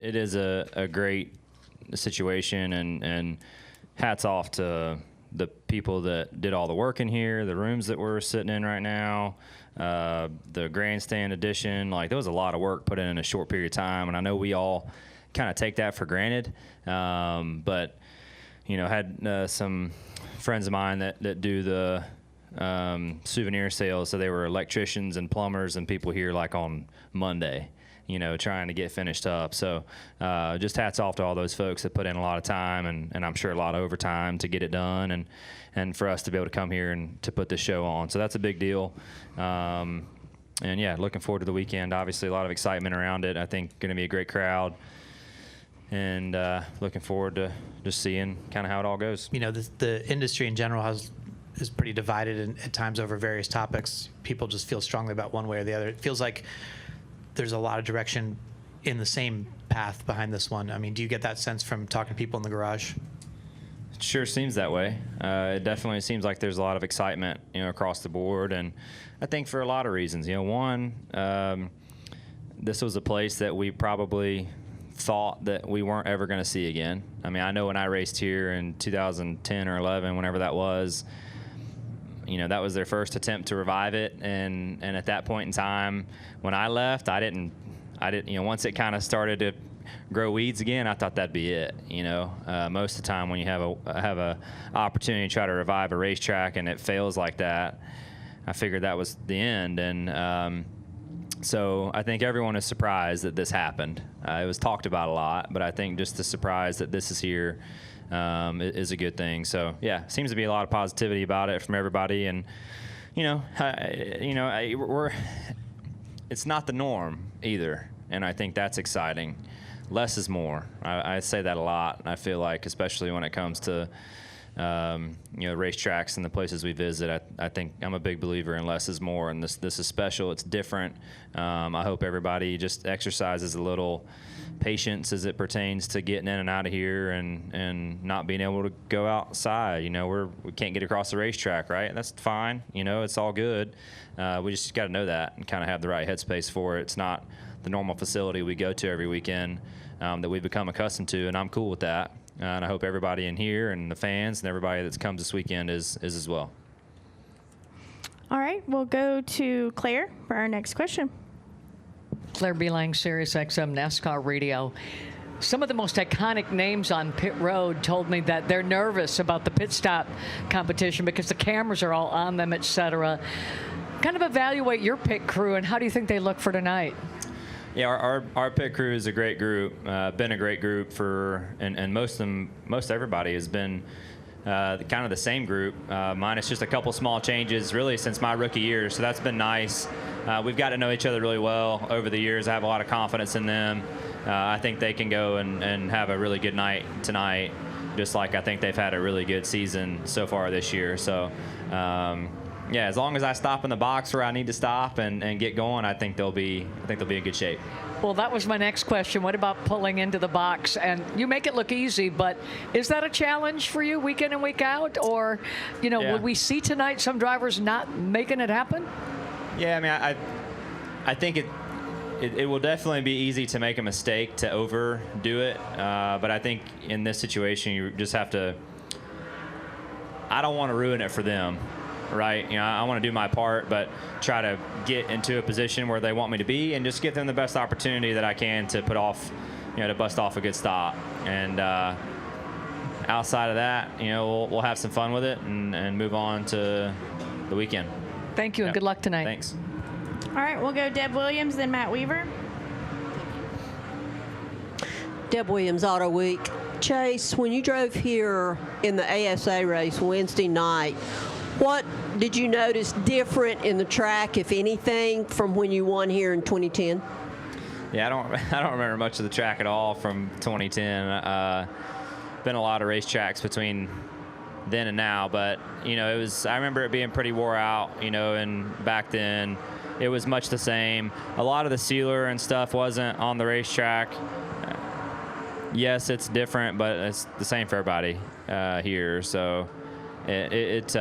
It is a great situation, and hats off to the people that did all the work in here, the rooms that we're sitting in right now, the grandstand addition. Like, there was a lot of work put in a short period of time, and I know we all kind of take that for granted. But, you know, had some friends of mine that do the souvenir sales, so they were electricians and plumbers and people here like on Monday, you know, trying to get finished up. So just hats off to all those folks that put in a lot of time and I'm sure a lot of overtime to get it done and for us to be able to come here and to put this show on. So that's a big deal. And yeah, looking forward to the weekend. Obviously a lot of excitement around it. I think going to be a great crowd. And looking forward to just seeing kind of how it all goes. You know, the industry in general is pretty divided at times over various topics. People just feel strongly about one way or the other. It feels like there's a lot of direction in the same path behind this one. I mean, do you get that sense from talking to people in the garage? It sure seems that way. It definitely seems like there's a lot of excitement, you know, across the board, and I think for a lot of reasons. You know, one, this was a place that we probably thought that we weren't ever going to see again. I mean, I know when I raced here in 2010 or 11, whenever that was, you know, that was their first attempt to revive it, and at that point in time, when I left, I didn't, you know, once it kind of started to grow weeds again, I thought that'd be it. You know, most of the time when you have a opportunity to try to revive a racetrack and it fails like that, I figured that was the end. And so I think everyone is surprised that this happened. It was talked about a lot, but I think just the surprise that this is here is a good thing. So yeah, seems to be a lot of positivity about it from everybody, and it's not the norm either, and I think that's exciting. Less is more. I say that a lot. I feel like, especially when it comes to racetracks and the places we visit, I think I'm a big believer in less is more, and this is special. It's different. I hope everybody just exercises a little patience as it pertains to getting in and out of here and not being able to go outside. You know, we can't get across the racetrack, right? And that's fine. You know, it's all good. We just got to know that and kind of have the right headspace for it. It's not the normal facility we go to every weekend that we've become accustomed to, and I'm cool with that. And I hope everybody in here and the fans and everybody that's come this weekend is as well. All right, we'll go to Claire for our next question. Claire Beelang, Sirius XM NASCAR Radio. Some of the most iconic names on pit road told me that they're nervous about the pit stop competition because the cameras are all on them, etc. Kind of evaluate your pit crew, and how do you think they look for tonight? Yeah, our pit crew is a great group. Been a great group and most everybody has been kind of the same group, minus just a couple small changes really since my rookie year. So that's been nice. We've got to know each other really well over the years. I have a lot of confidence in them. I think they can go and have a really good night tonight, just like I think they've had a really good season so far this year. So. Yeah, as long as I stop in the box where I need to stop and get going, I think they'll be in good shape. Well, that was my next question. What about pulling into the box? And you make it look easy, but is that a challenge for you week in and week out? Or, Yeah. Will we see tonight some drivers not making it happen? Yeah, I mean, I think it will definitely be easy to make a mistake to overdo it. But I think in this situation, you just have to. I don't want to ruin it for them. Right, I want to do my part, but try to get into a position where they want me to be, and just give them the best opportunity that I can to put off, to bust off a good stop. And outside of that, we'll have some fun with it and move on to the weekend. Thank you, and good luck tonight. Thanks. All right, we'll go Deb Williams, then Matt Weaver. Deb Williams, Auto Week. Chase, when you drove here in the ASA race Wednesday night, what did you notice different in the track, if anything, from when you won here in 2010? Yeah, I don't remember much of the track at all from 2010. Been a lot of racetracks between then and now, but I remember it being pretty wore out. And back then it was much the same. A lot of the sealer and stuff wasn't on the racetrack. Yes, it's different, but it's the same for everybody here. So. It's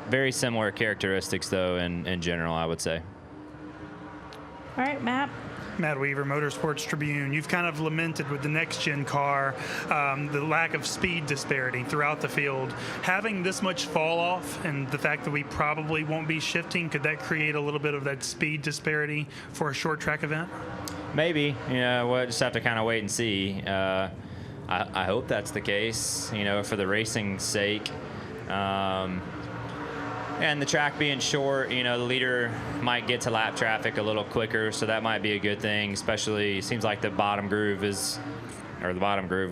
very similar characteristics, though, in general, I would say. All right, Matt. Matt Weaver, Motorsports Tribune. You've kind of lamented with the next-gen car the lack of speed disparity throughout the field. Having this much fall off and the fact that we probably won't be shifting, could that create a little bit of that speed disparity for a short track event? Maybe. We'll just have to kind of wait and see. I hope that's the case, for the racing's sake. And the track being short, the leader might get to lap traffic a little quicker, so that might be a good thing. Especially, it seems like the bottom groove was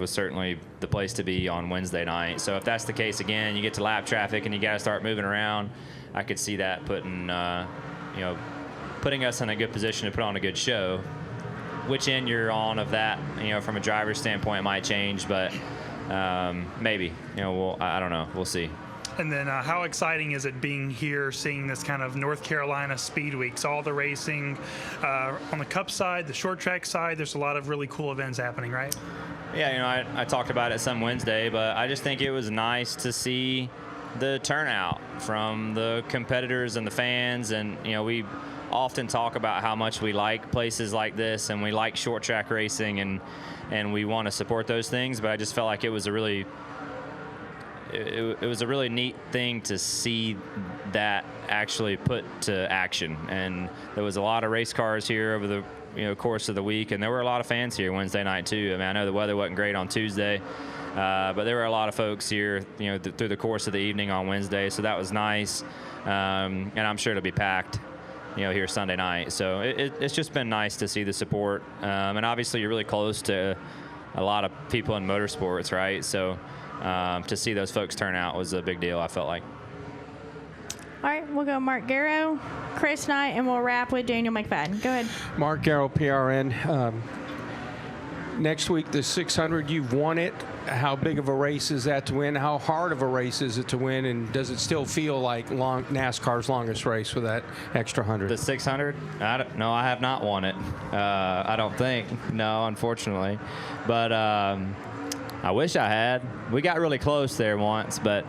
certainly the place to be on Wednesday night. So if that's the case again, you get to lap traffic and you got to start moving around. I could see that putting us in a good position to put on a good show. Which end you're on of that, from a driver's standpoint, it might change, but maybe. I don't know. We'll see. And then how exciting is it being here, seeing this kind of North Carolina Speed Weeks, all the racing on the Cup side, the short track side? There's a lot of really cool events happening, right? Yeah, I talked about it some Wednesday, but I just think it was nice to see the turnout from the competitors and the fans. And, we often talk about how much we like places like this and we like short track racing and we want to support those things, but I just felt like it was a really neat thing to see that actually put to action. And there was a lot of race cars here over the course of the week, and there were a lot of fans here Wednesday night too. I mean, I know the weather wasn't great on Tuesday, but there were a lot of folks here through the course of the evening on Wednesday, so that was nice. And I'm sure it'll be packed here Sunday night. So it's just been nice to see the support. And obviously you're really close to a lot of people in motorsports, right? So to see those folks turn out was a big deal, I felt like. All right, we'll go Mark Garrow, Chris Knight, and we'll wrap with Daniel McFadden. Go ahead. Mark Garrow, PRN. Next week, the 600, you've won it. How big of a race is that to win? How hard of a race is it to win? And does it still feel like NASCAR's longest race with that extra 100? The 600? No, I have not won it. I don't think. No, unfortunately. But I wish I had. We got really close there once, but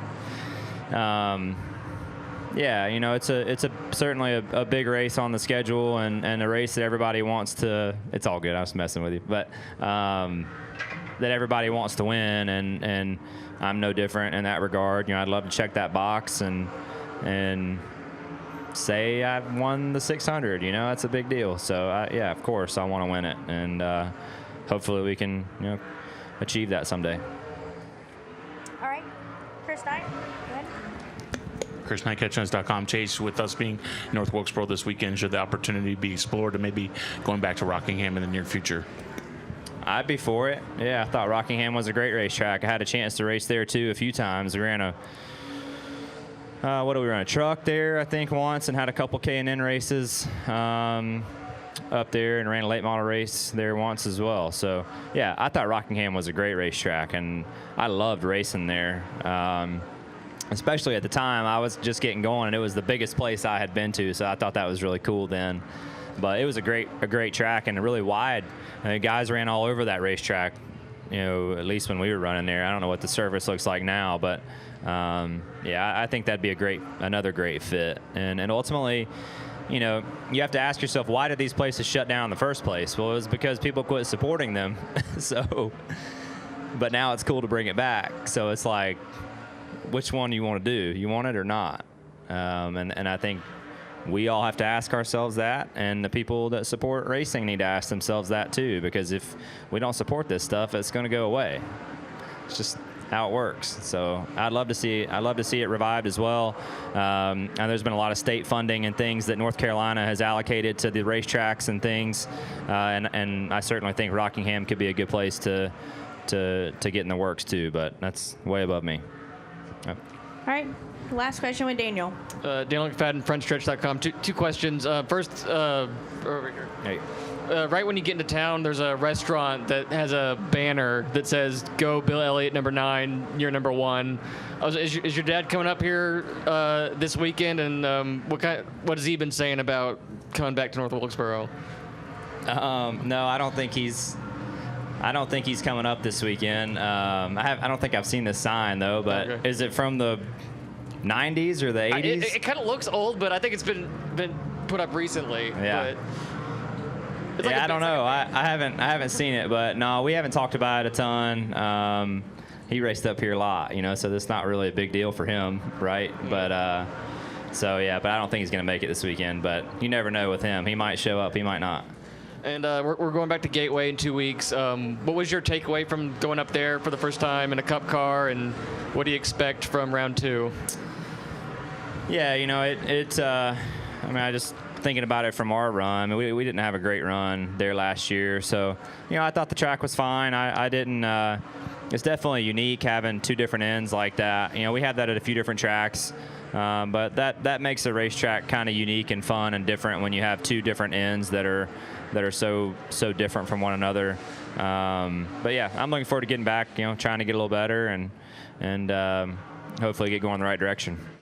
yeah, it's certainly a big race on the schedule and a race that everybody wants to. It's all good. I was messing with you, but that everybody wants to win, and I'm no different in that regard. I'd love to check that box and say I've won the 600. That's a big deal. So yeah, of course I want to win it, and hopefully we can achieve that someday. All right, Chris Knight, go ahead. Chris Knight, catchfans.com. Chase, with us being North Wilkesboro this weekend, should the opportunity be explored to maybe going back to Rockingham in the near future? I'd be for it. Yeah, I thought Rockingham was a great racetrack. I had a chance to race there too a few times. We ran a we run a truck there, I think, once, and had a couple K&N races up there, and ran a late model race there once as well. So yeah, I thought Rockingham was a great racetrack, and I loved racing there. Especially at the time, I was just getting going, and it was the biggest place I had been to, so I thought that was really cool then. But it was a great track and really wide. Guys ran all over that racetrack, at least when we were running there. I don't know what the surface looks like now, but yeah, I think that'd be another great fit. And ultimately, you have to ask yourself, why did these places shut down in the first place? Well, it was because people quit supporting them. But now it's cool to bring it back. So it's like, which one do you want to do? You want it or not? And I think we all have to ask ourselves that, and the people that support racing need to ask themselves that too, because if we don't support this stuff, it's going to go away. It's just how it works. So I'd love to see it revived as well. And there's been a lot of state funding and things that North Carolina has allocated to the racetracks and things, and I certainly think Rockingham could be a good place to get in the works too, but that's way above me. Yep. All right, last question with Daniel. Daniel McFadden, FrenchStretch.com. Two questions. First, over here. Hey. Right when you get into town, there's a restaurant that has a banner that says, "Go Bill Elliott, number 9, you're number 1." Is your dad coming up here this weekend? And what has he been saying about coming back to North Wilkesboro? No, I don't think he's coming up this weekend. I don't think I've seen this sign though. But okay. Is it from the 90s or the 80s? It kind of looks old, but I think it's been put up recently. Yeah. It's like Yeah, a I don't bit- know. I haven't seen it, but no, we haven't talked about it a ton. He raced up here a lot, so that's not really a big deal for him, right? But so yeah, but I don't think he's going to make it this weekend. But you never know with him. He might show up. He might not. And we're going back to Gateway in 2 weeks. What was your takeaway from going up there for the first time in a Cup car, and what do you expect from round 2? Yeah, I mean, I just thinking about it from our run. I mean, we didn't have a great run there last year, so I thought the track was fine. I didn't. It's definitely unique having 2 different ends like that. We had that at a few different tracks, but that makes the racetrack kind of unique and fun and different when you have 2 different ends that are so different from one another. But yeah, I'm looking forward to getting back. Trying to get a little better and hopefully get going in the right direction.